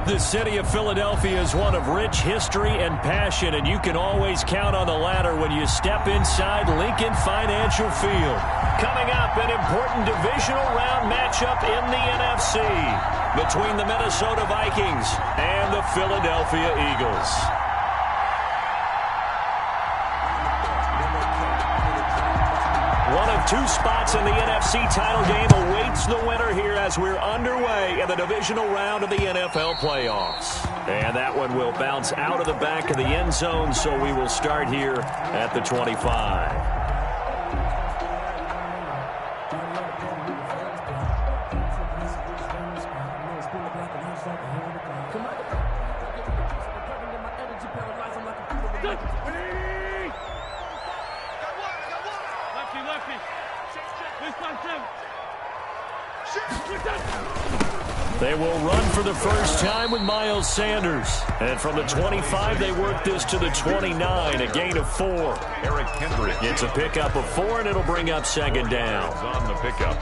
The city of Philadelphia is one of rich history and passion, and you can always count on the latter when you step inside Lincoln Financial Field. Coming up, an important divisional round matchup in the NFC between the Minnesota Vikings and the Philadelphia Eagles. One of two spots in the NFC title game awaits the winner here as we're underway in the divisional round of the NFL playoffs. And that one will bounce out of the back of the end zone, so we will start here at the 25. They will run for the first time with Miles Sanders. And from the 25, they work this to the 29, a gain of 4. Eric Kendrick gets a pickup of 4, and it'll bring up second down. On the pickup,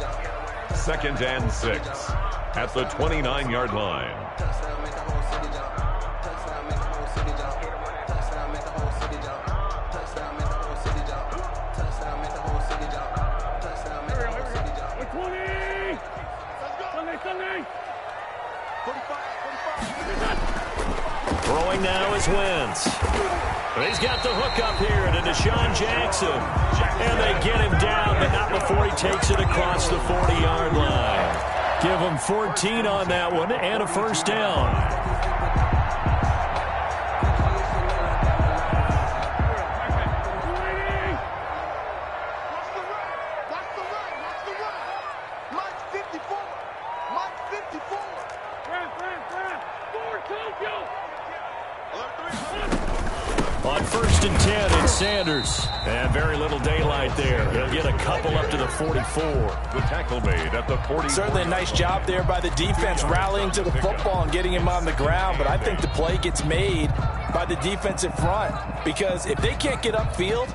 2nd and 6 at the 29-yard line. Throwing now is Wentz. He's got the hook up here to Deshaun Jackson. And they get him down, but not before he takes it across the 40-yard line. Give him 14 on that one and a first down. On 1st and 10, it's Sanders. And very little daylight there. He'll get a couple up to the 44. The tackle made at the 40. Certainly a nice job there by the defense rallying to the football and getting him on the ground. But I think the play gets made by the defensive front. Because if they can't get upfield,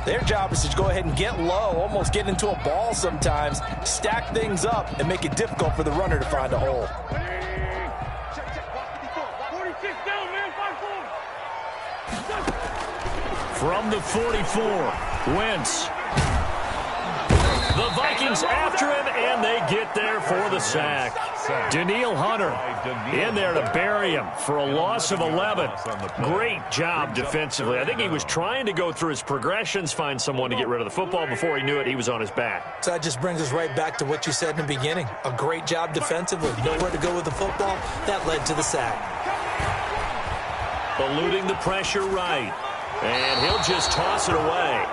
their job is to go ahead and get low, almost get into a ball sometimes, stack things up, and make it difficult for the runner to find a hole. From the 44, Wentz. The Vikings after him, and they get there for the sack. Danielle Hunter in there to bury him for a loss of 11. Great job defensively. I think he was trying to go through his progressions, find someone to get rid of the football. Before he knew it, he was on his back. So that just brings us right back to what you said in the beginning. A great job defensively. Nowhere to go with the football. That led to the sack. Eluding the pressure right. And he'll just toss it away.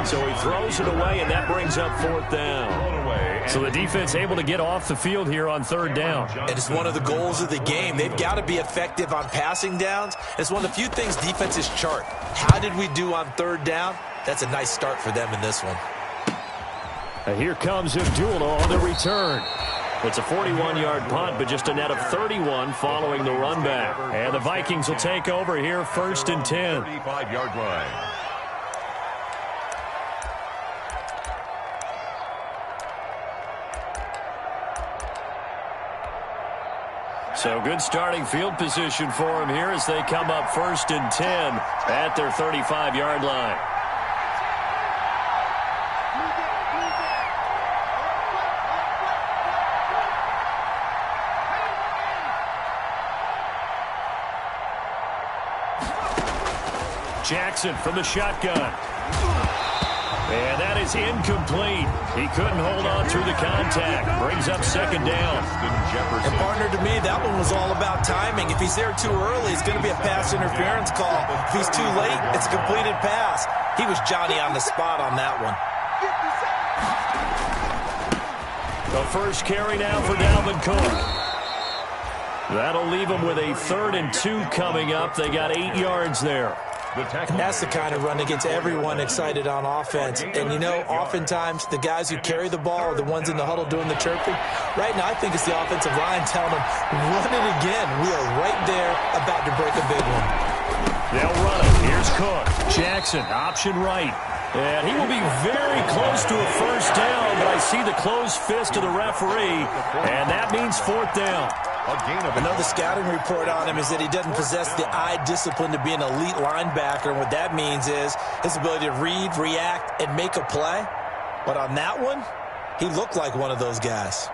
So he throws it away, and that brings up 4th down. So the defense able to get off the field here on 3rd down. And it's one of the goals of the game. They've got to be effective on passing downs. It's one of the few things defenses chart. How did we do on 3rd down? That's a nice start for them in this one. And here comes Abdullah on the return. It's a 41-yard punt, but just a net of 31 following the run back. And the Vikings will take over here 1st and 10. 35-yard line. So good starting field position for him here as they come up 1st and 10 at their 35-yard line. Jackson from the shotgun. And that is incomplete. He couldn't hold on through the contact. Brings up 2nd down. And partner, to me, that one was all about timing. If he's there too early, it's going to be a pass interference call. If he's too late, it's a completed pass. He was Johnny on the spot on that one. The first carry now for Dalvin Cook. That'll leave him with a 3rd and 2 coming up. They got 8 yards there. And that's the kind of run that gets everyone excited on offense. And, you know, oftentimes the guys who carry the ball are the ones in the huddle doing the chirping. Right now, I think it's the offensive line telling them, run it again. We are right there about to break a big one. They'll run it. Here's Cook. Jackson, option right. And he will be very close to a first down, but I see the closed fist of the referee, and that means 4th down. A gain of Another scouting report on him is that he doesn't possess the eye discipline to be an elite linebacker. And what that means is his ability to read, react, and make a play. But on that one, he looked like one of those guys.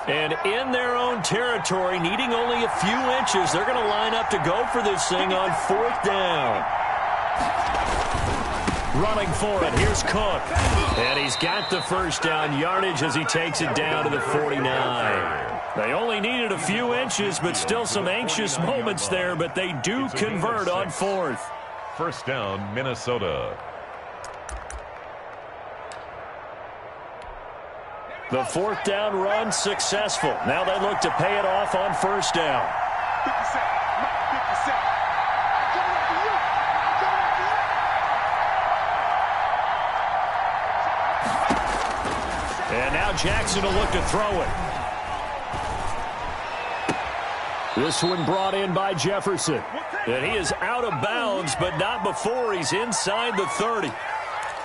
And in their own territory, needing only a few inches, they're going to line up to go for this thing on 4th down. Running for it, here's Cook. And he's got the first down yardage as he takes it down to the 49. They only needed a few inches, but still some anxious moments there, but they do convert on 4th. First down, Minnesota. The 4th down run successful. Now they look to pay it off on 1st down. And now Jackson will look to throw it. This one brought in by Jefferson. And he is out of bounds, but not before he's inside the 30.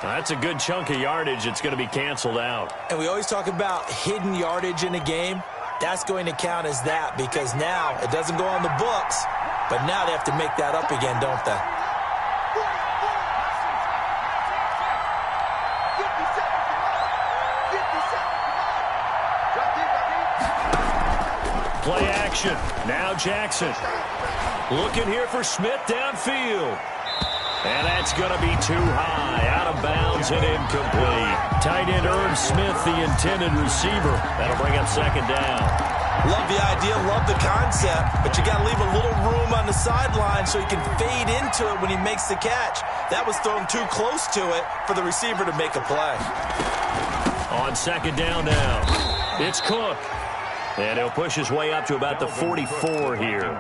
That's a good chunk of yardage. It's going to be canceled out. And we always talk about hidden yardage in a game. That's going to count as that because now it doesn't go on the books, but now they have to make that up again, don't they? Play action. Now Jackson. Looking here for Smith downfield. And that's going to be too high. Out of bounds and incomplete. Tight end Irv Smith, the intended receiver. That'll bring up 2nd down. Love the idea, love the concept, but you got to leave a little room on the sideline so he can fade into it when he makes the catch. That was thrown too close to it for the receiver to make a play. On 2nd down now, it's Cook. And he'll push his way up to about the 44 here.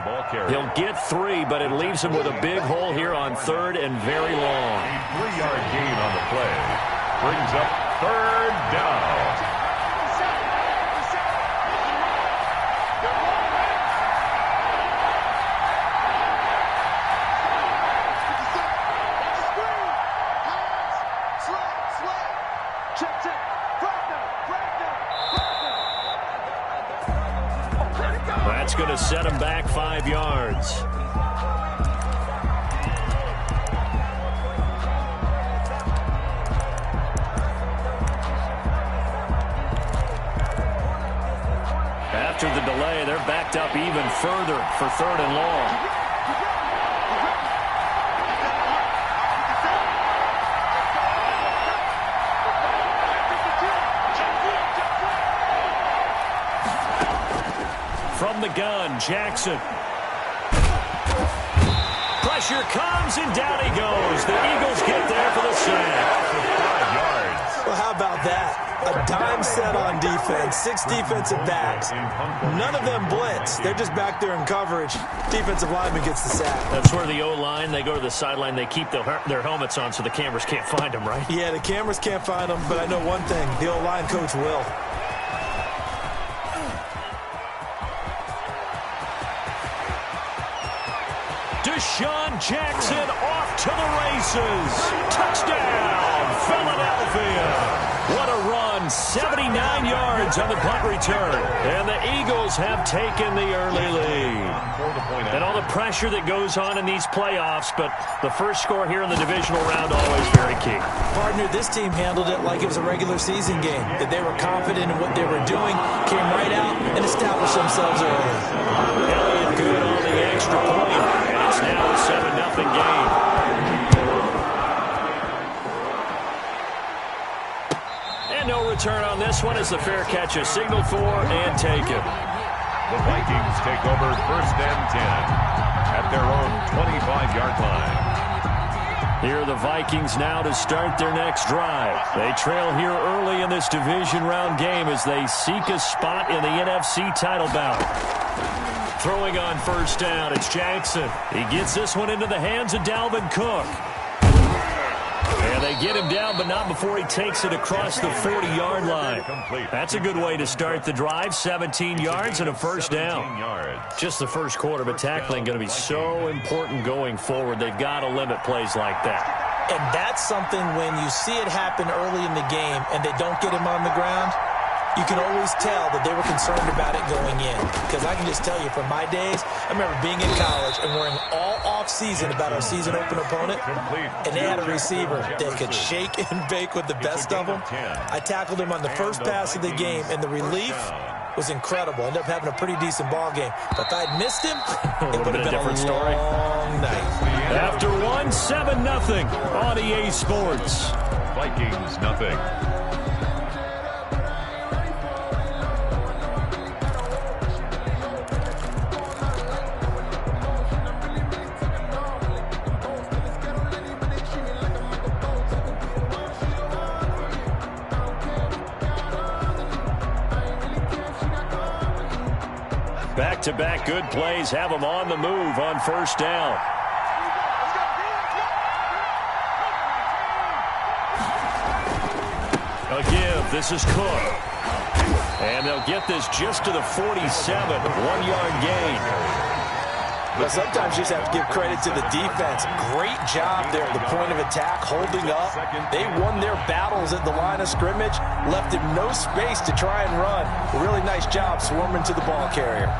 He'll get 3, but it leaves him with a big hole here on 3rd and very long. A 3-yard gain on the play. Brings up 3rd down. That's going to set him back 5 yards. After the delay, they're backed up even further for 3rd and long. From the gun, Jackson. Pressure comes, and down he goes. The Eagles get there for the sack. 5 yards. Well, how about that? A dime set on defense, 6 defensive backs. None of them blitz. They're just back there in coverage. Defensive lineman gets the sack. That's where the O-line, they go to the sideline, they keep their helmets on so the cameras can't find them, right? Yeah, the cameras can't find them, but I know one thing. The O-line coach will. Deshaun Jackson off to the races. Touchdown, Philadelphia. What a run, 79 yards on the punt return. And the Eagles have taken the early lead. And all the pressure that goes on in these playoffs, but the first score here in the divisional round always very key. Partner, this team handled it like it was a regular season game, that they were confident in what they were doing, came right out and established themselves early. Elliott good on the extra point, and it's now a 7-0 game. And no return on this one as the fair catch is signaled for and taken. The Vikings take over 1st and 10 at their own 25-yard line. Here are the Vikings now to start their next drive. They trail here early in this division round game as they seek a spot in the NFC title bout. Throwing on 1st down, it's Jackson. He gets this one into the hands of Dalvin Cook. And they get him down, but not before he takes it across the 40-yard line. That's a good way to start the drive. 17 yards and a 1st down. Just the first quarter, but tackling going to be so important going forward. They've got to limit plays like that. And that's something when you see it happen early in the game and they don't get him on the ground, you can always tell that they were concerned about it going in. Because I can just tell you from my days, I remember being in college and worrying all off-season about our season open opponent, and they had a receiver that could shake and bake with the best of them. I tackled him on the first pass of the game, and the relief was incredible. Ended up having a pretty decent ball game. But if I'd missed him, it would have been a different story. Long night. After one, 7-0 on EA Sports. Vikings, nothing. Back-to-back good plays have them on the move on first down. A give. This is Cook. And they'll get this just to the 47. 1-yard gain. But sometimes you just have to give credit to the defense. Great job there at the point of attack, holding up. They won their battles at the line of scrimmage, left him no space to try and run. A really nice job swarming to the ball carrier.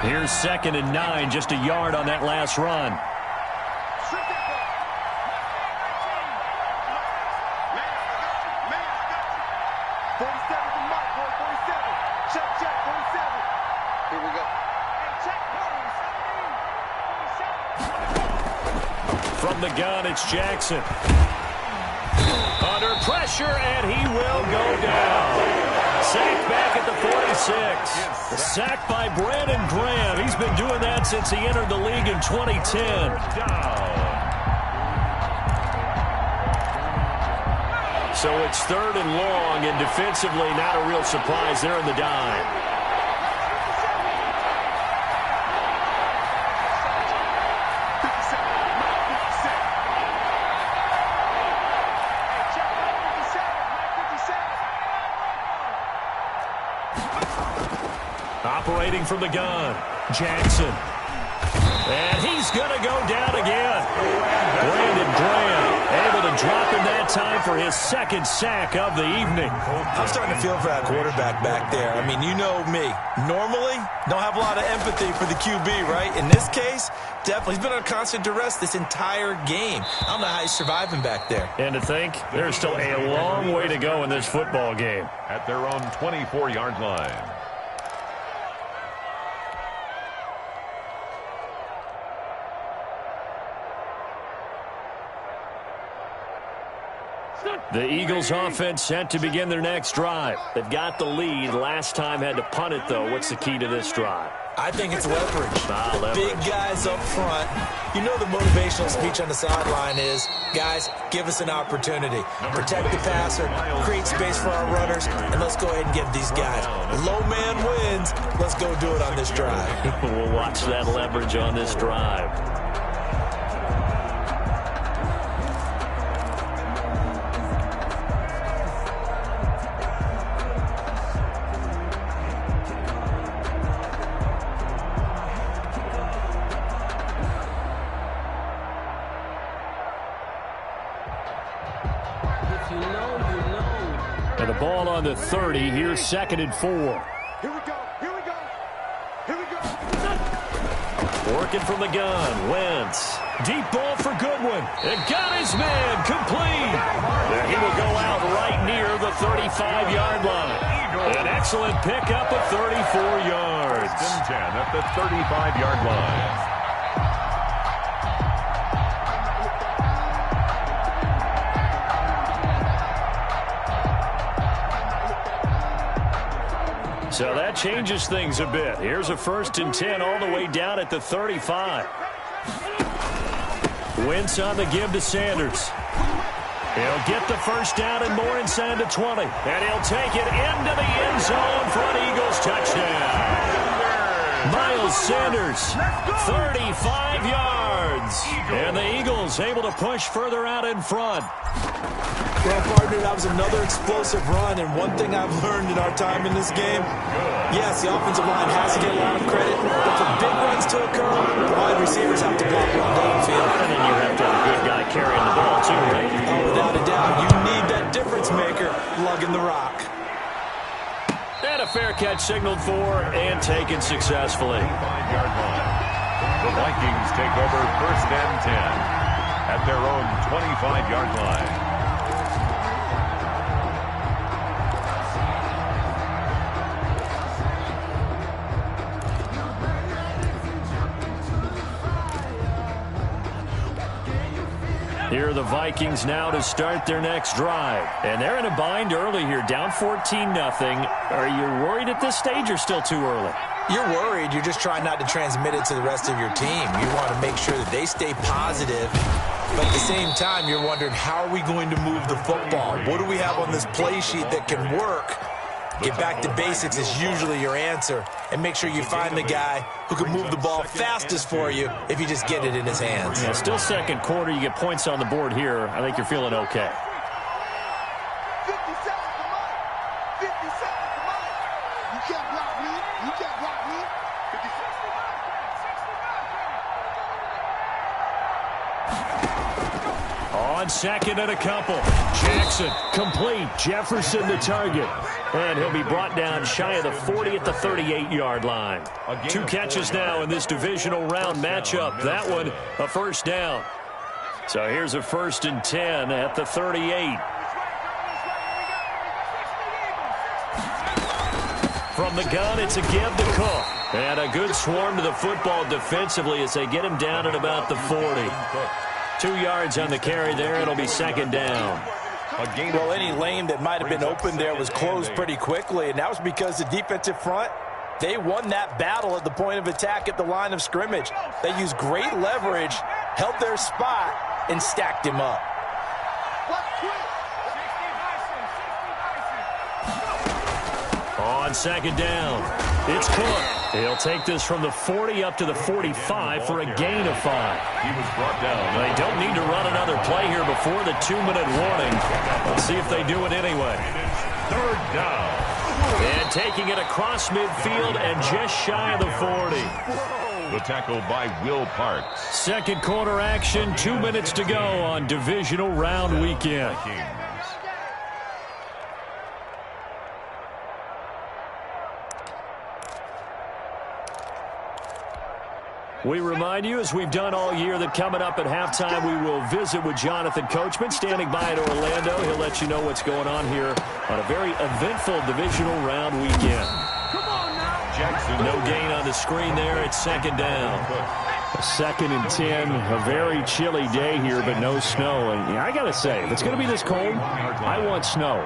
Here's 2nd and 9, just a yard on that last run. From the gun, it's Jackson. Under pressure, and he will go down. Sacked back at the 46. Sacked by Brandon Graham. He's been doing that since he entered the league in 2010. So it's 3rd and long, and defensively not a real surprise there in the dime. Operating from the gun, Jackson. And he's going to go down again. Brandon Graham able to drop him that time for his 2nd sack of the evening. I'm starting to feel for that quarterback back there. I mean, you know me. Normally, don't have a lot of empathy for the QB, right? In this case, definitely. He's been on constant duress this entire game. I don't know how he's surviving back there. And to think, there's still a long way to go in this football game. At their own 24-yard line. The Eagles offense set to begin their next drive. They've got the lead. Last time had to punt it, though. What's the key to this drive? I think it's leverage. Leverage. Big guys up front. You know the motivational speech on the sideline is, guys, give us an opportunity. Protect the passer, create space for our runners, and let's go ahead and get these guys. Low man wins. Let's go do it on this drive. We'll watch that leverage on this drive. And the ball on the 30. Here's 2nd and 4. Here we go. Working from the gun. Wentz. Deep ball for Goodwin. And got his man complete. And he will go out right near the 35-yard line. An excellent pickup of 34 yards. 10 at the 35-yard line. So that changes things a bit. Here's a 1st and 10 all the way down at the 35. Wentz on the give to Sanders. He'll get the first down and more inside the 20. And he'll take it into the end zone for an Eagles touchdown. Miles Sanders, 35 yards. And the Eagles able to push further out in front. Well, partner, that was another explosive run, and one thing I've learned in our time in this game, yes, the offensive line has to get a lot of credit, but for big runs to occur, the wide receivers have to block well downfield. And then you have to have a good guy carrying the ball, too, right? Oh, without a doubt, you need that difference maker lugging the rock. And a fair catch signaled for and taken successfully. 5-yard line. The Vikings take over 1st and 10 at their own 25-yard line. Here are the Vikings now to start their next drive. And they're in a bind early here, down 14-0. Are you worried at this stage or still too early? You're worried. You're just trying not to transmit it to the rest of your team. You want to make sure that they stay positive. But at the same time, you're wondering, how are we going to move the football? What do we have on this play sheet that can work? Get back to basics is usually your answer. And make sure you find the guy who can move the ball fastest for you if you just get it in his hands. Yeah, still second quarter. You get points on the board here. I think you're feeling okay. 50 seconds, come on. 50 seconds, come on. You can't block me. You can't block me. 50 seconds, come on. On second and a couple. Jackson complete. Jefferson the target. And he'll be brought down shy of the 40 at the 38-yard line. 2 catches now in this divisional round matchup. That one a first down. So here's a 1st and 10 at the 38. From the gun, it's a give to Cook. And a good swarm to the football defensively as they get him down at about the 40. 2 yards on the carry there. It'll be second down. Well, any lane that might have been open there was closed pretty quickly, and that was because the defensive front, they won that battle at the point of attack at the line of scrimmage. They used great leverage, held their spot, and stacked him up. On second down, it's Cook. He'll take this from the 40 up to the 45 for a gain of 5. He was brought down. They don't need to run another play here before the 2-minute warning. Let's see if they do it anyway. 3rd down. And taking it across midfield and just shy of the 40. The tackle by Will Parks. Second quarter action, 2 minutes to go on divisional round weekend. We remind you, as we've done all year, that coming up at halftime, we will visit with Jonathan Coachman, standing by in Orlando. He'll let you know what's going on here on a very eventful divisional round weekend. Jackson, no gain on the screen there. It's second down. A 2nd and 10, a very chilly day here, but no snow. And I got to say, if it's going to be this cold, I want snow.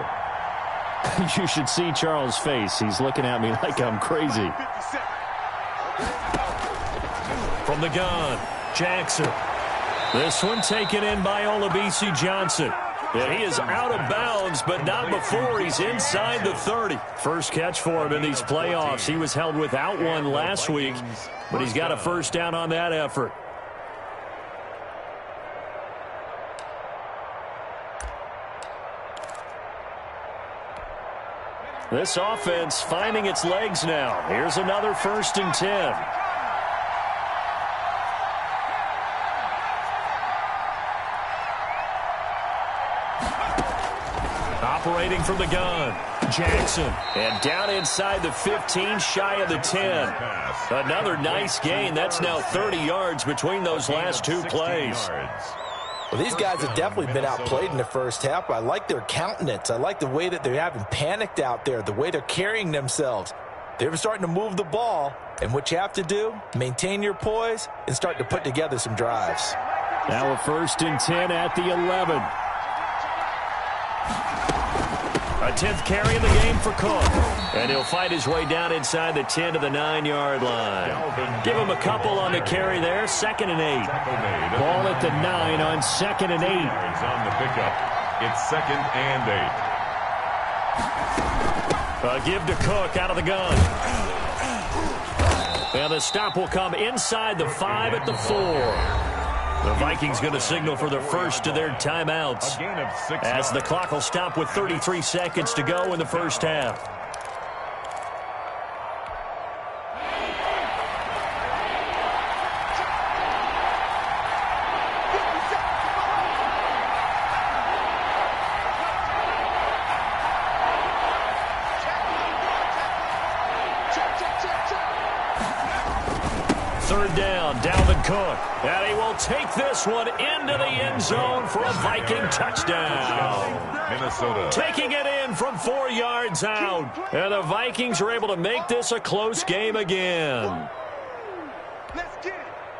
You should see Charles' face. He's looking at me like I'm crazy. From the gun, Jackson. This one taken in by Olabisi Johnson. And he is out of bounds, but not before he's inside the 30. First catch for him in these playoffs. He was held without one last week, but he's got a first down on that effort. This offense finding its legs now. Here's another 1st and 10. Operating from the gun, Jackson. And down inside the 15, shy of the 10. Another nice gain. That's now 30 yards between those last 2 plays. Well, these guys have definitely been outplayed in the first half, but I like their countenance. I like the way that they're having panicked out there, the way they're carrying themselves. They're starting to move the ball, and what you have to do, maintain your poise and start to put together some drives. Now a 1st and 10 at the 11. A 10th carry in the game for Cook. And he'll fight his way down inside the 10 to the 9-yard line. Give him a couple on the carry there. 2nd and 8. Ball at the 9 on 2nd and 8. On the pickup. It's 2nd and 8. A give to Cook out of the gun. And And the stop will come inside the 5 at the 4. The Vikings going to signal for the first of their timeouts, A gain of 6 as the clock will stop with 33 seconds to go in the first half. Third down, Dalvin Cook. And he will take this one into the end zone for a Viking touchdown. Minnesota. Taking it in from 4 yards out. And the Vikings are able to make this a close game again.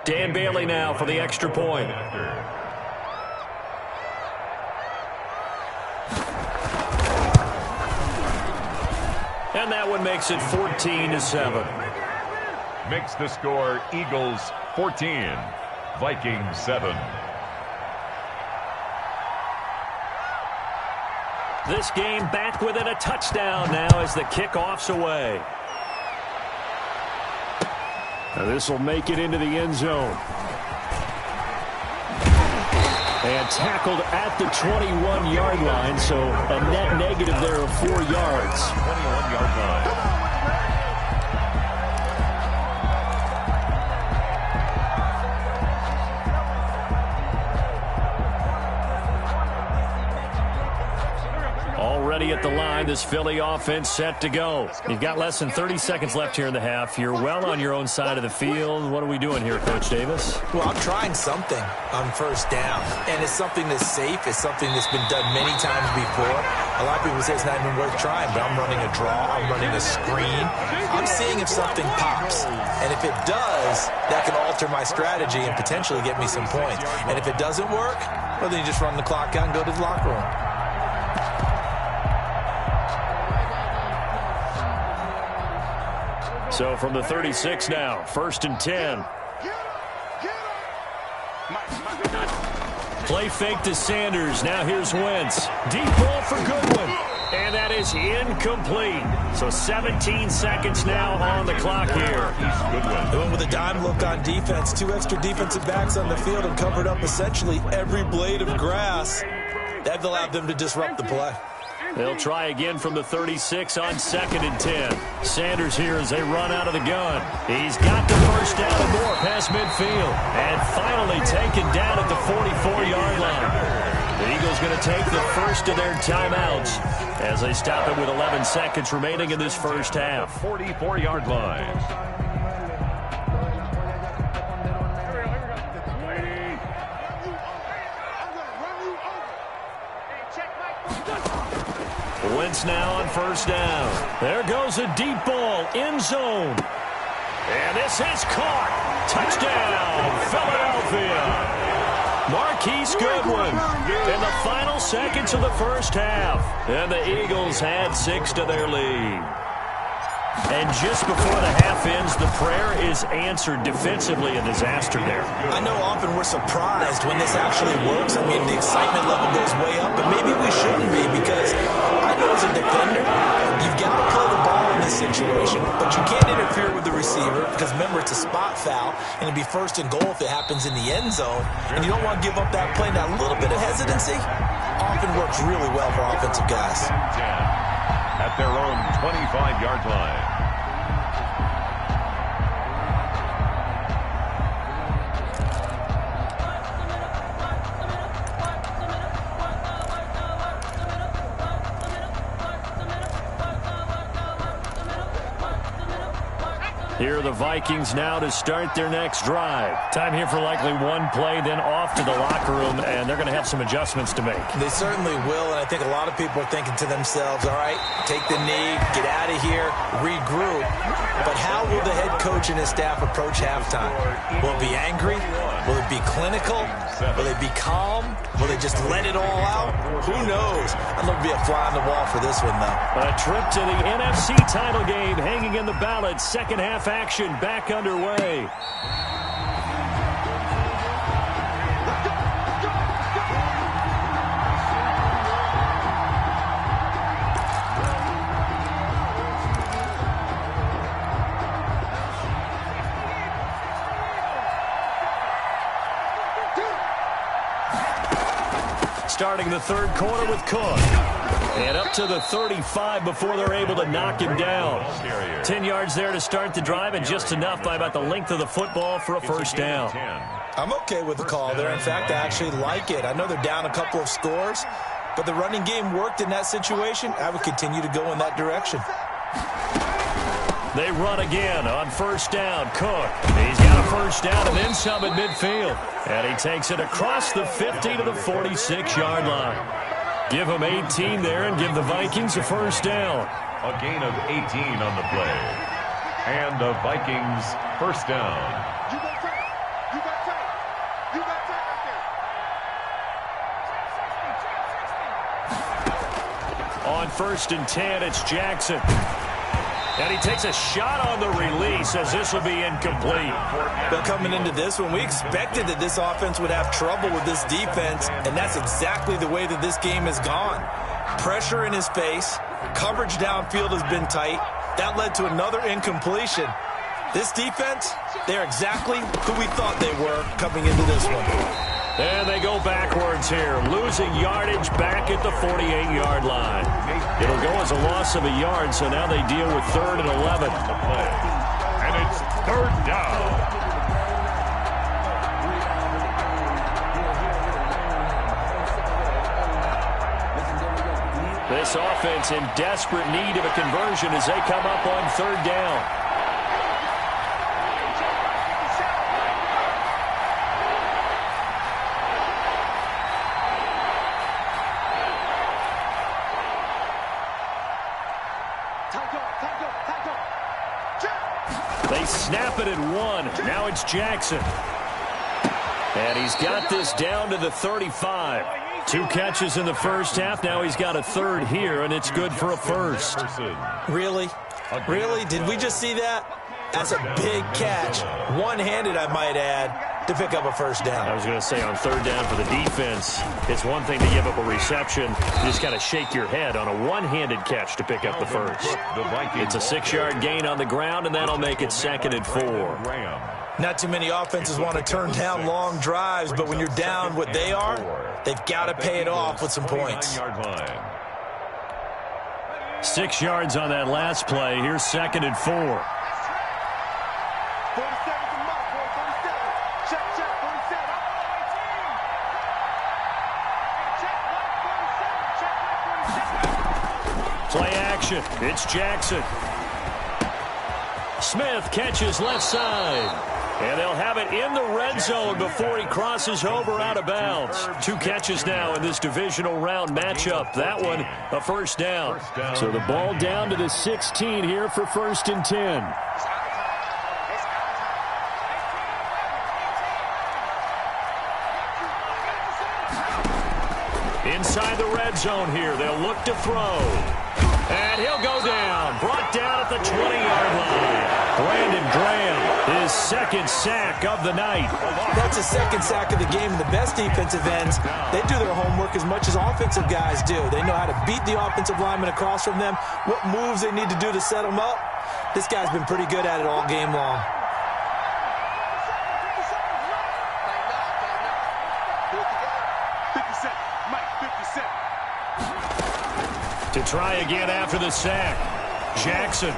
Dan Bailey now for the extra point. And that one makes it 14-7. Makes the score Eagles 14, Vikings 7. This game back within a touchdown now as the kickoff's away. Now this will make it into the end zone. And tackled at the 21-yard line, so a net negative there of 4 yards. 21-yard line. Already at the line, this Philly offense set to go. You've got less than 30 seconds left here in the half. You're well on your own side of the field. What are we doing here, Coach Davis? Well, I'm trying something on first down, and it's something that's safe. It's something that's been done many times before. A lot of people say it's not even worth trying, but I'm running a draw. I'm running a screen. I'm seeing if something pops, and if it does, that can alter my strategy and potentially get me some points. And if it doesn't work, well, then you just run the clock out and go to the locker room. So from the 36 now, 1st and 10. Play fake to Sanders. Now here's Wentz. Deep ball for Goodwin. And that is incomplete. So 17 seconds now on the clock here. They went with a dime look on defense. 2 extra defensive backs on the field and covered up essentially every blade of grass. That allowed them to disrupt the play. They'll try again from the 36 on 2nd and 10. Sanders here as they run out of the gun. He's got the first down and more past midfield. And finally taken down at the 44-yard line. The Eagles going to take the first of their timeouts as they stop it with 11 seconds remaining in this first half. 44-yard line. Wentz now on first down. There goes a deep ball, end zone. And this is caught. Touchdown, Philadelphia. Marquise Goodwin in the final seconds of the first half. And the Eagles had 6 to their lead. And just before the half ends, the prayer is answered defensively. A disaster there. I know often we're surprised when this actually works. I mean, the excitement level goes way up, but maybe we shouldn't be because I know as a defender, you've got to play the ball in this situation, but you can't interfere with the receiver because, remember, it's a spot foul, and it'd be 1st and goal if it happens in the end zone, and you don't want to give up that play. Now, a little bit of hesitancy often works really well for offensive guys. At their own 25-yard line. Here are the Vikings now to start their next drive. Time here for likely one play, then off to the locker room, and they're going to have some adjustments to make. They certainly will, and I think a lot of people are thinking to themselves, all right, take the knee, get out of here, regroup. But how will the head coach and his staff approach halftime? Will it be angry? Will it be clinical? Will they be calm? Will they just let it all out? Who knows? I'd love to be a fly on the wall for this one, though. A trip to the NFC title game hanging in the balance. Second half action back underway. starting the third quarter with Cook. And up to the 35 before they're able to knock him down. 10 yards there to start the drive, and just enough by about the length of the football for a first down. I'm okay with the call there. In fact, I actually like it. I know they're down a couple of scores, but the running game worked in that situation. I would continue to go in that direction. They run again on first down. Cook, he's got a first down and then some at midfield. And he takes it across the 50 to the 46-yard line. Give him 18 there and give the Vikings a first down. A gain of 18 on the play. And the Vikings first down. You got tight. You got tight. You got tight right there. On first and 10, it's Jackson. And he takes a shot on the release as this will be incomplete. But coming into this one, we expected that this offense would have trouble with this defense, and that's exactly the way that this game has gone. Pressure in his face, coverage downfield has been tight. That led to another incompletion. This defense, they're exactly who we thought they were coming into this one. And they go backwards here, losing yardage back at the 48-yard line. It'll go as a loss of a yard, so now they deal with 3rd and 11. And it's 3rd down. This offense in desperate need of a conversion as they come up on 3rd down. They snap it at 1. Now it's Jackson. And he's got this down to the 35. 2 catches in the first half. Now he's got a 3rd here, and it's good for a first. Really? Really? Did we just see that? That's a big catch. One-handed, I might add, to pick up a first down. I was going to say on 3rd down for the defense, it's one thing to give up a reception. You just got to shake your head on a one-handed catch to pick up the first. It's a 6-yard gain on the ground, and that'll make it 2nd and 4. Not too many offenses want to turn down long drives, but when you're down what they are, they've got to pay it off with some points. 6 yards on that last play. Here's 2nd and 4. 47 to Mike, boy. 47. Check, check, 47. Play action. It's Jackson. Smith catches left side. And they'll have it in the red zone before he crosses over out of bounds. 2 catches now in this divisional round matchup. That one, a first down. So the ball down to the 16 here for 1st and 10. Inside the red zone here, they'll look to throw. And he'll go down. Brought down at the 20-yard line. Brandon Graham, his 2nd sack of the night. That's a 2nd sack of the game. The best defensive ends, they do their homework as much as offensive guys do. They know how to beat the offensive lineman across from them, what moves they need to do to set them up. This guy's been pretty good at it all game long. To try again after the sack, Jackson.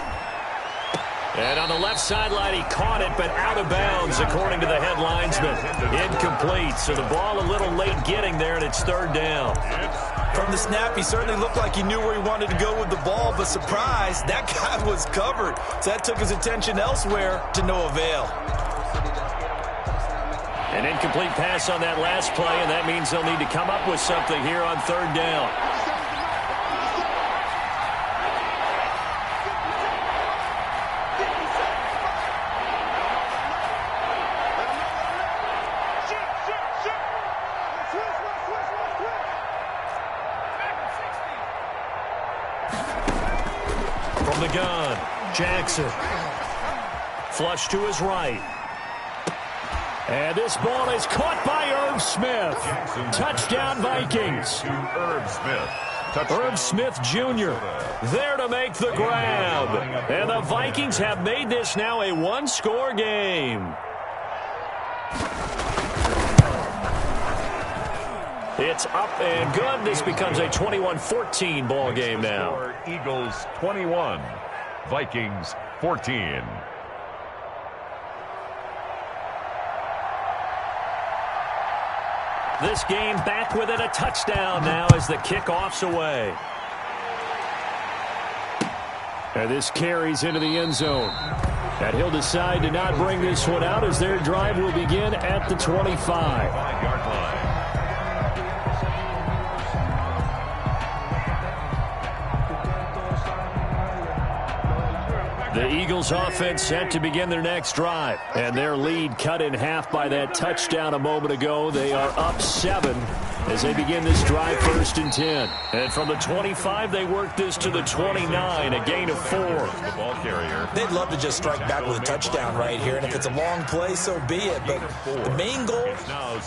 And on the left sideline, he caught it, but out of bounds, according to the head linesman. Incomplete, so the ball a little late getting there, and it's 3rd down. From the snap, he certainly looked like he knew where he wanted to go with the ball, but surprise, that guy was covered. So that took his attention elsewhere to no avail. An incomplete pass on that last play, and that means they'll need to come up with something here on 3rd down. From the gun, Jackson. Flush to his right. And this ball is caught by Irv Smith. Touchdown, Vikings. Irv Smith Jr. there to make the grab. And the Vikings have made this now a one-score game. It's up and good. This becomes a 21-14 ball game now. Eagles 21, Vikings 14. This game back within a touchdown now as the kickoff's away. And this carries into the end zone. And he'll decide to not bring this one out as their drive will begin at the 25. 5-yard line. The Eagles offense set to begin their next drive. And their lead cut in half by that touchdown a moment ago. They are up 7 as they begin this drive 1st and 10. And from the 25, they work this to the 29, a gain of 4. The ball carrier. They'd love to just strike back with a touchdown right here, and if it's a long play, so be it. But the main goal,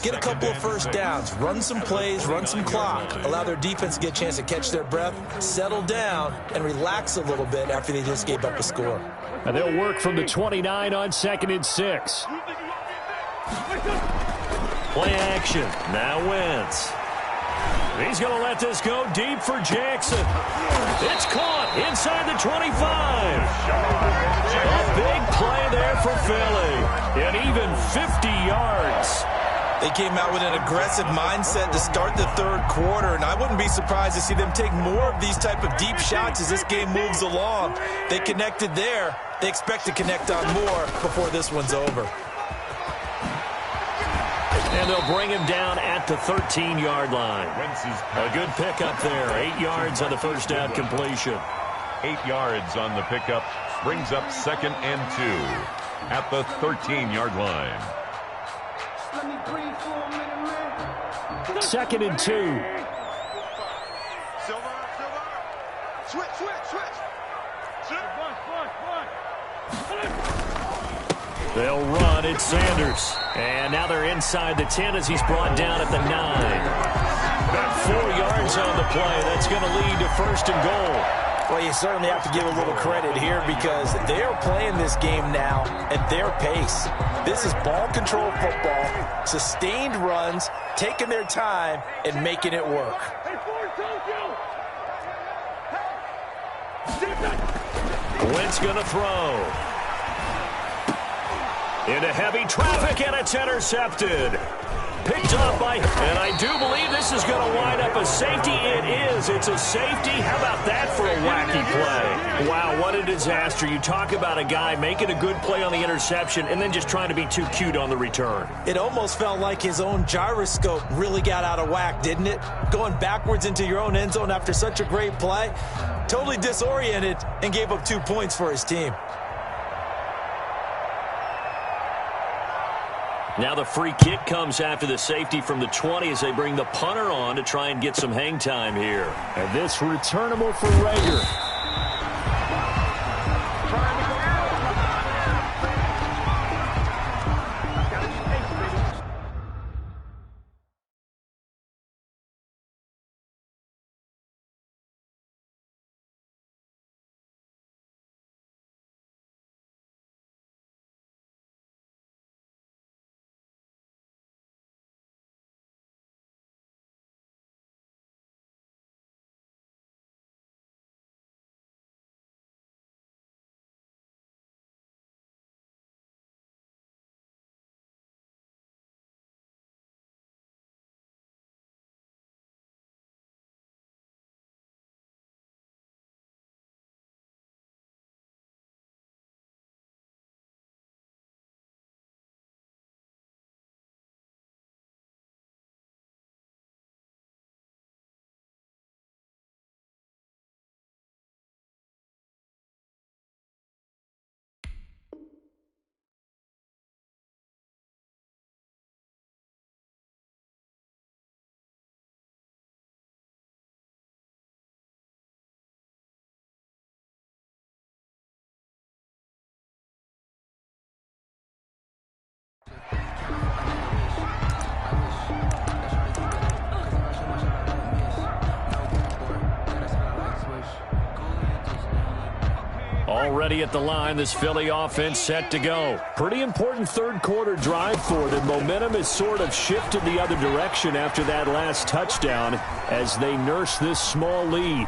get a couple of first downs, run some plays, run some clock, allow their defense to get a chance to catch their breath, settle down, and relax a little bit after they just gave up a score. And they'll work from the 29 on 2nd and 6. Play action. Now Wentz. He's going to let this go deep for Jackson. It's caught inside the 25. A big play there for Philly. And even 50 yards. They came out with an aggressive mindset to start the third quarter, and I wouldn't be surprised to see them take more of these type of deep shots as this game moves along. They connected there. They expect to connect on more before this one's over. And they'll bring him down at the 13-yard line. A good pickup there. 8 yards on the first down completion. 8 yards on the pickup. Brings up 2nd and 2 at the 13-yard line. 2nd and 2. Switch. They'll run. It's Sanders. And now they're inside the 10 as he's brought down at the 9. About 4 yards on the play. That's going to lead to 1st and goal. Well, you certainly have to give a little credit here because they're playing this game now at their pace. This is ball control football, sustained runs, taking their time, and making it work. Wentz going to throw. Into heavy traffic, and it's intercepted. Picked up by, and I do believe this is going to wind up a safety. It is. It's a safety. How about that for a wacky play? Wow, what a disaster. You talk about a guy making a good play on the interception and then just trying to be too cute on the return. It almost felt like his own gyroscope really got out of whack, didn't it? Going backwards into your own end zone after such a great play. Totally disoriented and gave up 2 points for his team. Now the free kick comes after the safety from the 20 as they bring the punter on to try and get some hang time here. And this returnable for Rager. ready at the line. This Philly offense set to go. Pretty important third quarter drive for them. Momentum has sort of shifted the other direction after that last touchdown as they nurse this small lead.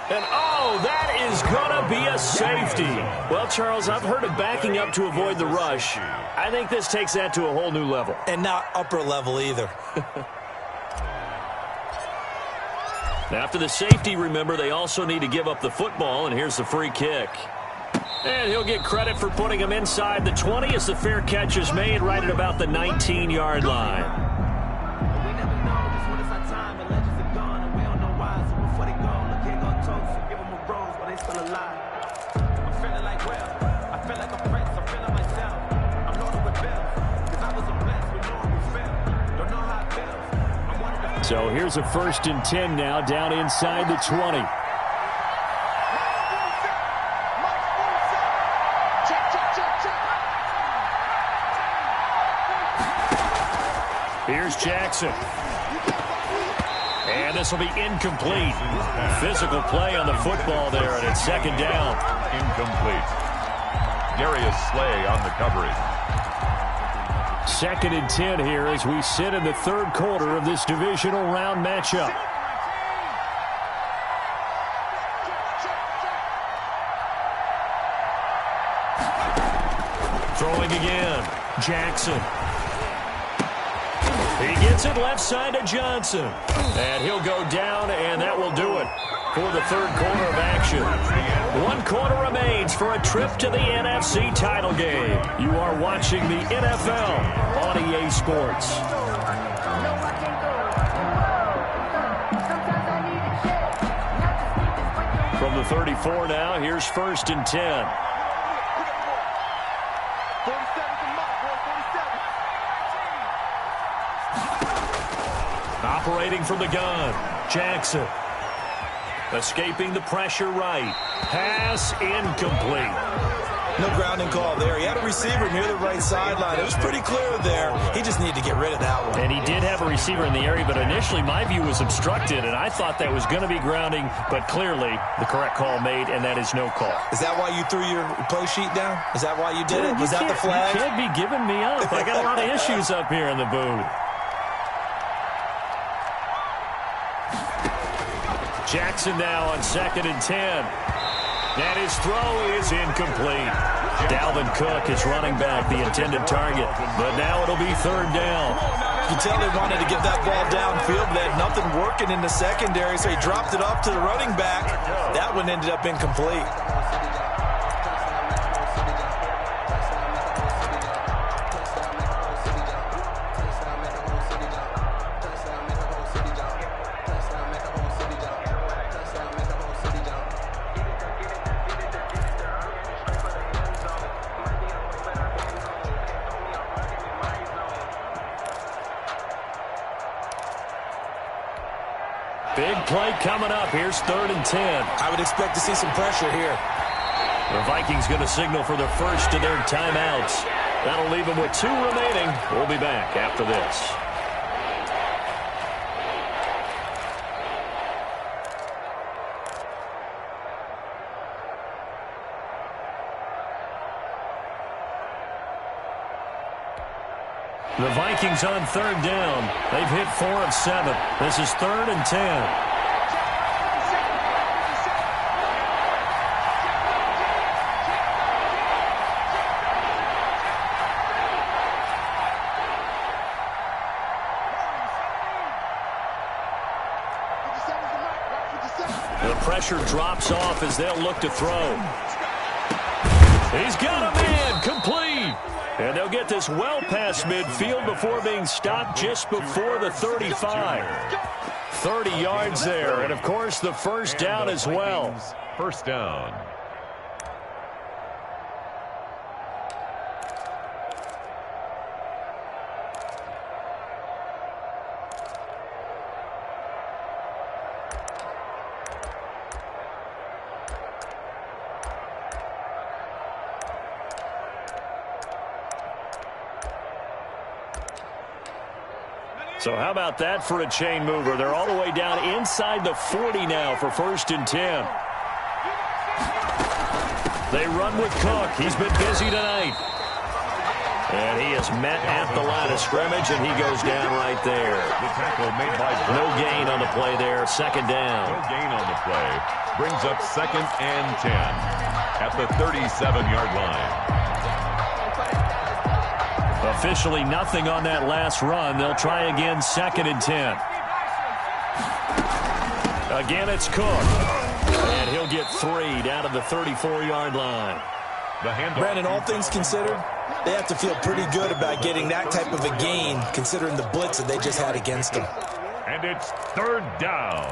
And, oh, that is going to be a safety. Well, Charles, I've heard of backing up to avoid the rush. I think this takes that to a whole new level. And not upper level either. After the safety, remember, they also need to give up the football, and here's the free kick. And he'll get credit for putting him inside the 20 as the fair catch is made right at about the 19-yard line. So here's a 1st and 10 now, down inside the 20. Here's Jackson. And this will be incomplete. Physical play on the football there, and it's 2nd down. Incomplete. Darius Slay on the coverage. 2nd and 10 here as we sit in the 3rd quarter of this divisional round matchup. Throwing again. Jackson. He gets it left side to Johnson. And he'll go down, and that will do it for the 3rd quarter of action. 1 quarter remains for a trip to the NFC title game. You are watching the NFL on EA Sports. From the 34 now, here's 1st and 10. Operating from the gun, Jackson. Escaping the pressure right. Pass incomplete. No grounding call there. He had a receiver near the right sideline. It was pretty clear there. He just needed to get rid of that one. And he did have a receiver in the area, but initially my view was obstructed, and I thought that was going to be grounding, but clearly the correct call made, and that is no call. Is that why you threw your play sheet down? Is that why you did it? Was that the flag? You can't be giving me up. I got a lot of issues up here in the booth. Jackson now on 2nd and 10. And his throw is incomplete. Dalvin Cook is running back, the intended target. But now it'll be 3rd down. You can tell they wanted to get that ball downfield. They had nothing working in the secondary, so he dropped it up to the running back. That one ended up incomplete. Big play coming up. Here's 3rd and 10. I would expect to see some pressure here. The Vikings going to signal for the first of their timeouts. That'll leave them with 2 remaining. We'll be back after this. The Vikings on 3rd down. They've hit 4 of 7. This is 3rd and 10. The pressure drops off as they'll look to throw. He's got a man, complete. And they'll get this well past midfield before being stopped just before the 35. 30 yards there, and of course the first down as well. First down. So how about that for a chain mover? They're all the way down inside the 40 now for 1st and 10. They run with Cook. He's been busy tonight. And he is met at the line of scrimmage, and he goes down right there. The tackle made by no gain on the play there. Second down. No gain on the play. Brings up 2nd and 10 at the 37-yard line. Officially nothing on that last run. They'll try again 2nd and 10. Again, it's Cook. And he'll get 3 down to the 34-yard line. Brandon, all things considered, they have to feel pretty good about getting that type of a gain, considering the blitz that they just had against them. And it's 3rd down.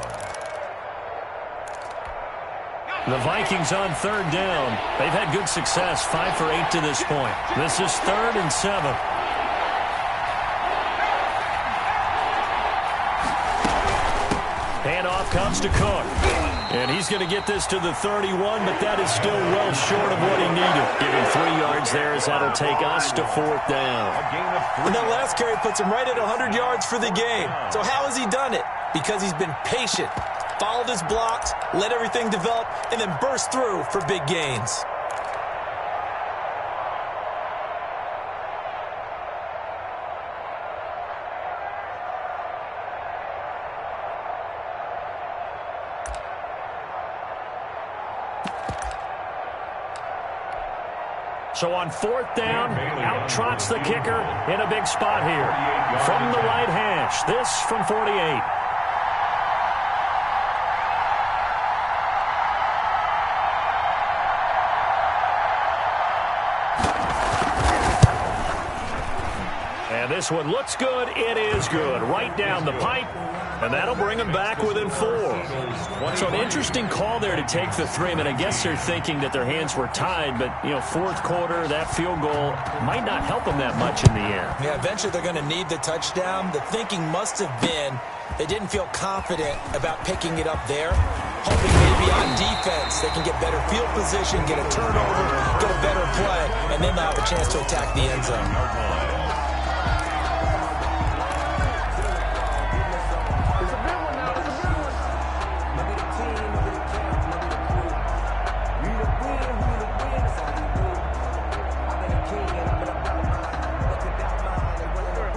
The Vikings on 3rd down. They've had good success, 5 for 8 to this point. This is 3rd and 7. Handoff comes to Cook. And he's going to get this to the 31, but that is still well short of what he needed. Giving 3 yards there as that'll take us to 4th down. And that last carry puts him right at 100 yards for the game. So how has he done it? Because he's been patient, followed his blocks, let everything develop, and then burst through for big gains. So on 4th down, out trots the kicker in a big spot here. From the right hash, this from 48. And this one looks good. It is good. Right down the pipe. And that'll bring them back within 4. So an interesting call there to take the 3. I mean, I guess they're thinking that their hands were tied, but, you know, 4th quarter, that field goal might not help them that much in the end. Yeah, eventually they're going to need the touchdown. The thinking must have been they didn't feel confident about picking it up there, hoping maybe on defense they can get better field position, get a turnover, get a better play, and then they'll have a chance to attack the end zone.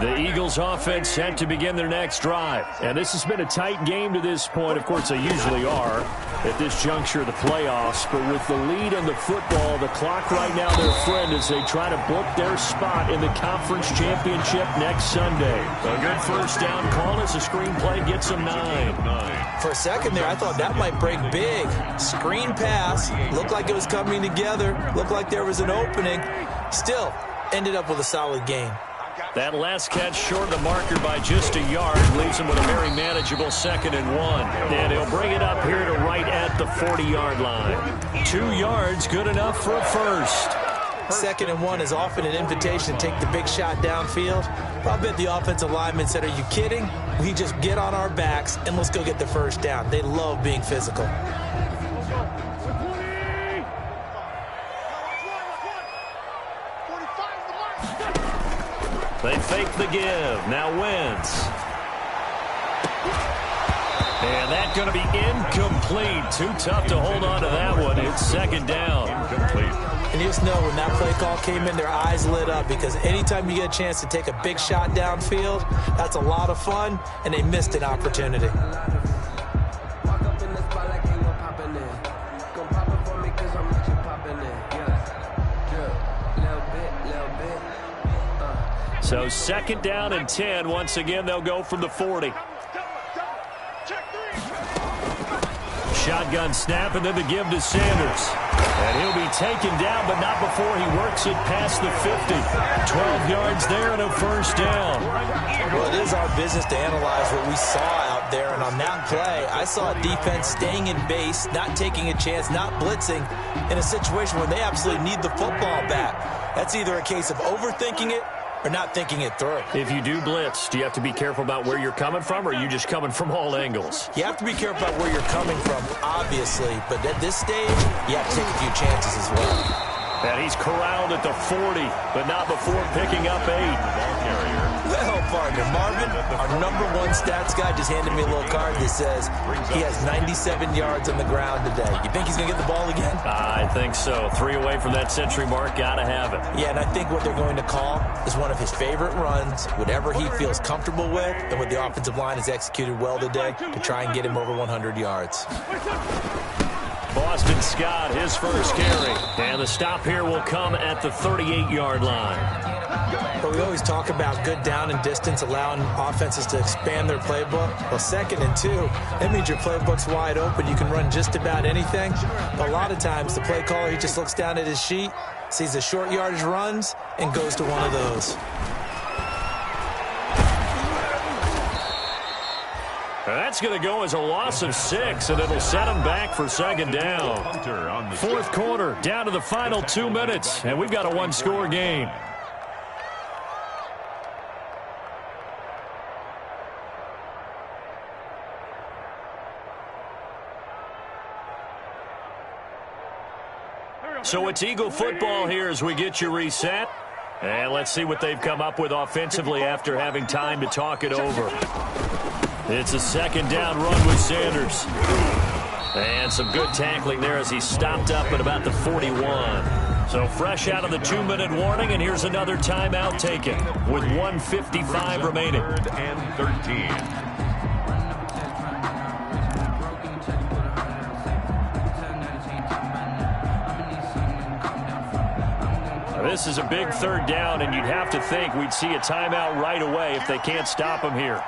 The Eagles offense set to begin their next drive. And this has been a tight game to this point. Of course, they usually are at this juncture of the playoffs. But with the lead in the football, the clock right now their friend as they try to book their spot in the conference championship next Sunday. A good first down call as the screenplay gets them 9. For a second there, I thought that might break big. Screen pass. Looked like it was coming together. Looked like there was an opening. Still, ended up with a solid gain. That last catch short of the marker by just a yard leaves him with a very manageable 2nd and 1. And he'll bring it up here to right at the 40-yard line. 2 yards, good enough for a first. 2nd and 1 is often an invitation to take the big shot downfield. I'll bet the offensive lineman said, "Are you kidding? We just get on our backs and let's go get the first down." They love being physical. They fake the give. Now Wentz. And that's going to be incomplete. Too tough to hold on to that one. It's 2nd down. Incomplete. And you just know when that play call came in, their eyes lit up because anytime you get a chance to take a big shot downfield, that's a lot of fun, and they missed an opportunity. So 2nd down and 10. Once again, they'll go from the 40. Shotgun snap, and then the give to Sanders. And he'll be taken down, but not before he works it past the 50. 12 yards there and a first down. Well, it is our business to analyze what we saw out there. And on that play, I saw a defense staying in base, not taking a chance, not blitzing, in a situation where they absolutely need the football back. That's either a case of overthinking it or not thinking it through. If you do blitz, do you have to be careful about where you're coming from, or are you just coming from all angles? You have to be careful about where you're coming from, obviously, but at this stage, you have to take a few chances as well. And he's corralled at the 40, but not before picking up 8. Well partner. Marvin, our #1 stats guy, just handed me a little card that says he has 97 yards on the ground today. You think he's going to get the ball again? I think so. 3 away from that century mark. Got to have it. Yeah, and I think what they're going to call is one of his favorite runs, whatever he feels comfortable with, and what the offensive line has executed well today to try and get him over 100 yards. Boston Scott, his first carry. And the stop here will come at the 38-yard line. But we always talk about good down and distance, allowing offenses to expand their playbook. Well, 2nd and 2, that means your playbook's wide open. You can run just about anything. But a lot of times, the play caller, he just looks down at his sheet, sees the short yardage runs, and goes to one of those. That's going to go as a loss of 6, and it'll set them back for 2nd down. 4th quarter, down to the final 2 minutes, and we've got a 1-score game. So it's Eagle football here as we get you reset. And let's see what they've come up with offensively after having time to talk it over. It's a 2nd down run with Sanders. And some good tackling there as he stopped up at about the 41. So fresh out of the 2-minute warning, and here's another timeout taken with 1:55 remaining. 3rd and 13. This is a big 3rd down, and you'd have to think we'd see a timeout right away if they can't stop him here.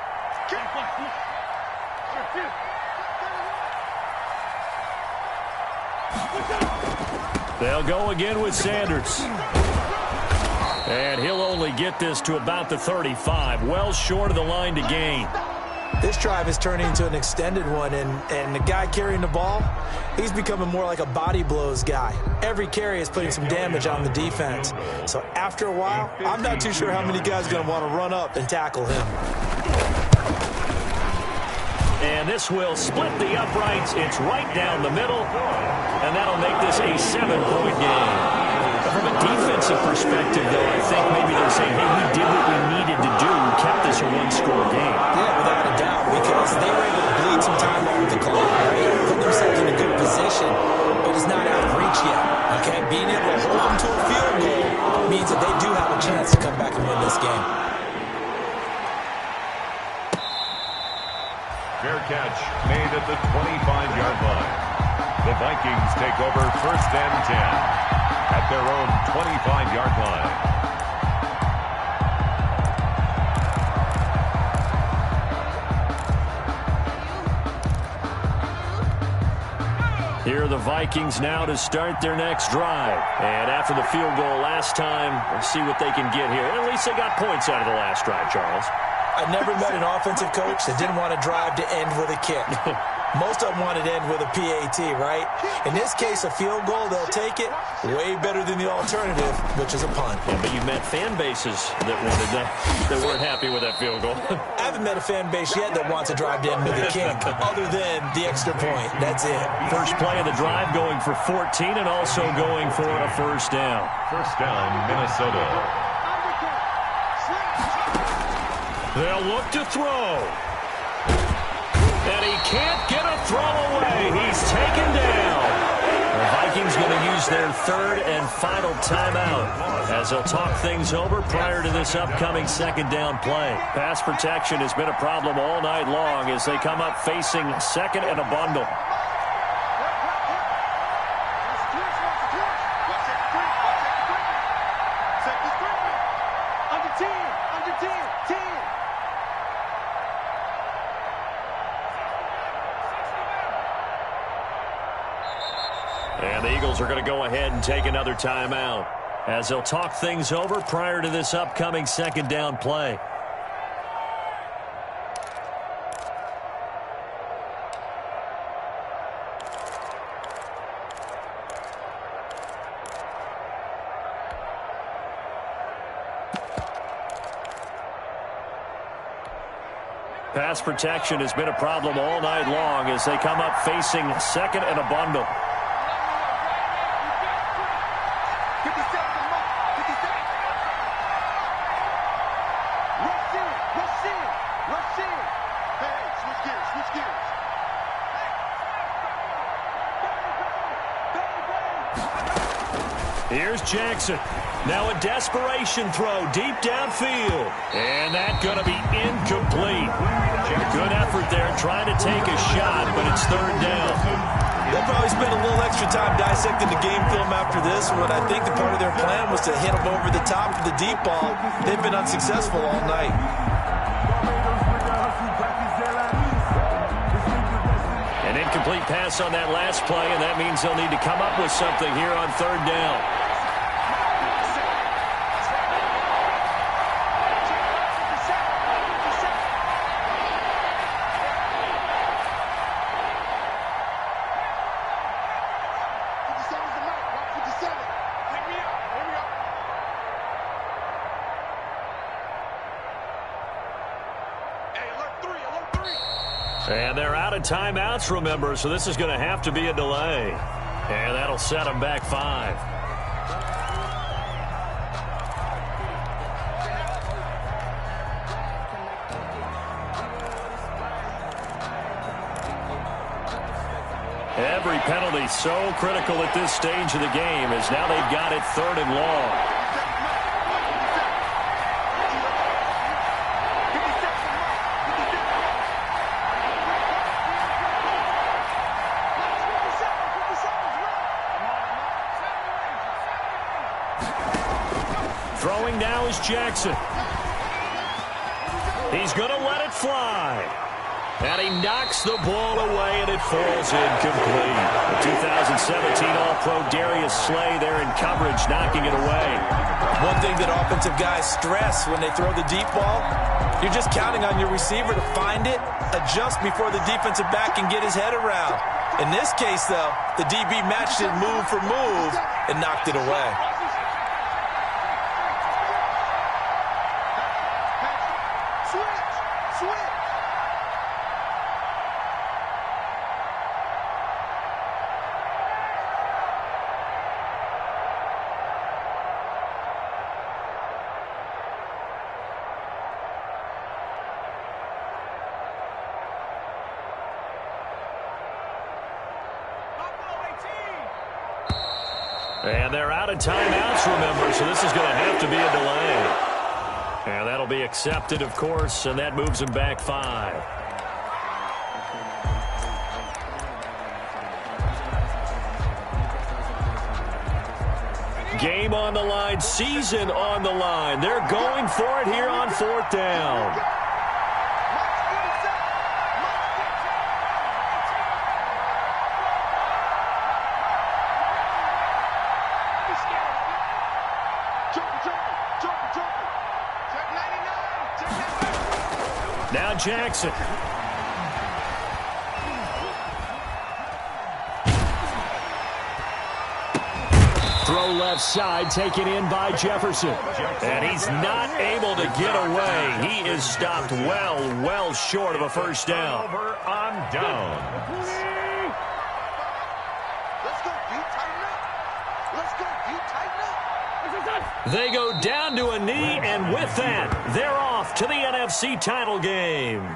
They'll go again with Sanders. And he'll only get this to about the 35, well short of the line to gain. This drive is turning into an extended one, and the guy carrying the ball, he's becoming more like a body blows guy. Every carry is putting some damage on the defense. So after a while, I'm not too sure how many guys are going to want to run up and tackle him. And this will split the uprights. It's right down the middle, and that'll make this a 7-point game. From a defensive perspective, though, I think maybe they're saying, hey, we did what we needed to do. We kept this a 1-score game. Yeah, without a doubt, because they were able to bleed some time off the clock, right? Put themselves in a good position, but it's not out of reach yet, okay? Being able to hold them to a field goal means that they do have a chance to come back and win this game. Fair catch made at the 25-yard line. The Vikings take over 1st and 10 at their own 25-yard line. Here are the Vikings now to start their next drive. And after the field goal last time, let's see what they can get here. At least they got points out of the last drive, Charles. I never met an offensive coach that didn't want to drive to end with a kick. Most of them wanted to end with a PAT, right? In this case, a field goal, they'll take it. Way better than the alternative, which is a punt. Yeah, but you met fan bases that wanted that weren't happy with that field goal. I haven't met a fan base yet that wants to drive to end with a kick, other than the extra point. That's it. First play of the drive going for 14 and also going for a 1st down. 1st down, Minnesota. They'll look to throw. And he can't get a throw away. He's taken down. The Vikings going to use their 3rd and final timeout as they'll talk things over prior to this upcoming 2nd down play. Pass protection has been a problem all night long as they come up facing 2nd and a bundle. And the Eagles are going to go ahead and take another timeout as they'll talk things over prior to this upcoming 2nd down play. Pass protection has been a problem all night long as they come up facing 2nd and a bundle. Here's Jackson. Now a desperation throw deep downfield. And that's going to be incomplete. Good effort there trying to take a shot, but it's third down. They'll probably spend a little extra time dissecting the game film after this, but I think the part of their plan was to hit them over the top of the deep ball. They've been unsuccessful all night. An incomplete pass on that last play, and that means they'll need to come up with something here on third down. And they're out of timeouts, remember, so this is going to have to be a delay. And that'll set them back 5. Every penalty so critical at this stage of the game as now they've got it 3rd and long. Throwing now is Jackson. He's going to let it fly. And he knocks the ball away, and it falls incomplete. The 2017 All-Pro Darius Slay there in coverage, knocking it away. One thing that offensive guys stress when they throw the deep ball, you're just counting on your receiver to find it, adjust before the defensive back can get his head around. In this case, though, the DB matched it move for move and knocked it away. And they're out of timeouts, remember, so this is going to have to be a delay. And that'll be accepted, of course, and that moves them back 5. Game on the line, season on the line. They're going for it here on 4th down. Now Jackson. Throw left side, taken in by Jefferson. And he's not able to get away. He is stopped well short of a first down. Over on down. Let's go, D. Tighten up. Let's go, D. Tighten up. They go down to a knee, and with that, they're off to the NFC title game.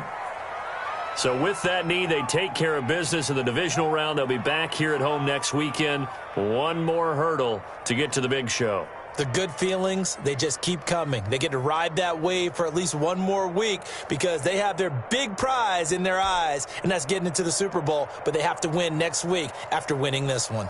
So with that knee, they take care of business in the divisional round. They'll be back here at home next weekend. One more hurdle to get to the big show. The good feelings, they just keep coming. They get to ride that wave for at least one more week because they have their big prize in their eyes, and that's getting into the Super Bowl. But they have to win next week after winning this one.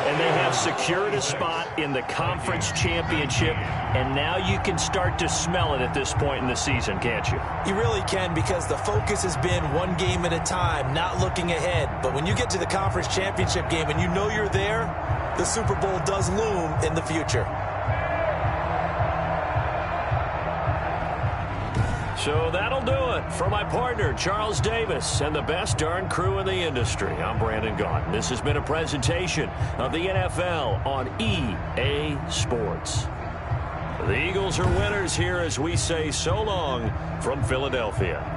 And they have secured a spot in the conference championship, and now you can start to smell it at this point in the season, can't you? You really can, because the focus has been one game at a time, not looking ahead. But when you get to the conference championship game and you know you're there, the Super Bowl does loom in the future. So that'll do it for my partner, Charles Davis, and the best darn crew in the industry. I'm Brandon Gaudin. This has been a presentation of the NFL on EA Sports. The Eagles are winners here as we say so long from Philadelphia.